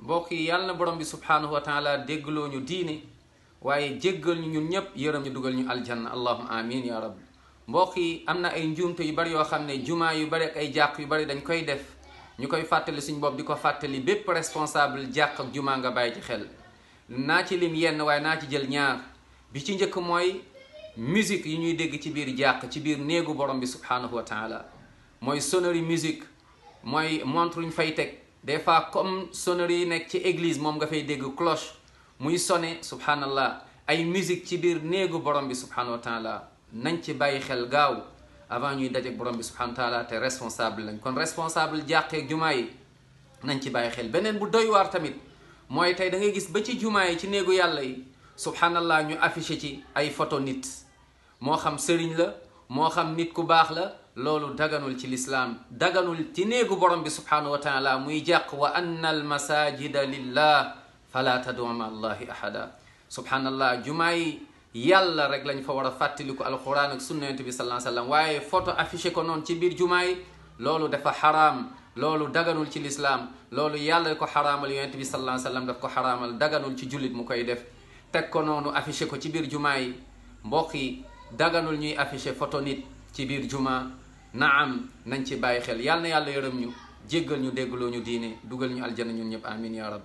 mbokk yi yàlla na borom bi subhanahu wa taala déggloo ñu diine waaye jéggal ñu ñun ñëpp yërëm ñu dugal ñu aljanna allahumma amin ya rabbi. mbokk yi am na ay njuumte yu bari yoo xam ne jumaa yu bari ak ay jàq yu bari dañ koy def ñu koy fàttali suñ bopp di ko fàttali bépp responsable jàq ak jumaa nga bàyyi ci xel. naa ci lim yenn waaye naa ci jël ñaar. bi ci njëkk mooy musique yi ñuy dégg ci biir jàq ci biir néegu borom bi subhanahu wa taala mooy sonnerie musique mooy montre ñu fay teg des fois comme sonnerie yi nekk ci église moom nga fay dégg cloche muy sonné subhanallah ay musique ci biir néegu borom bi subhanahu wa taala nañ ci bàyyi xel gaaw avant ñuy dajeek borom bi subhanahu wa taala te responsable lañ kon responsable jàqeeg jumaa yi nañ ci bàyyi xel. beneen bu doy waar tamit mooy tey da ngay gis ba ci jumaa yi ci néegu yàlla yi subhanallah ñu affiché ci ay photo nit moo xam sëriñ la moo xam nit ku baax la loolu daganul ci lislaam daganul ci néegu borom bi subhanahu wa taala muy jàq wa anna al masajida lillah fala tad'u ma allahi ahada. subhanallah jumaa yi yàlla rek lañ fa war a fàttaliku alquran ak sunna yonent bi sallallahu alayhi wasallam waaye photo affiché ko noonu ci biir jumaa yi loolu dafa xaraam loolu daganul ci lislaam loolu yàlla ko xaraamal yonent bi sallallahu alayhi wasallam daf ko xaraamal daganul ci jullit mu koy def teg ko noonu affiché ko ci biir jumaa yi. mbokk yi daganul ñuy affiché photo nit ci biir jumaa naam nañ ci bàyyi xel. yàlla na yàlla yërëm ñu jéggal ñu déggloo ñu diine dugal ñu aljanna ñun ñëpp amin ya rab.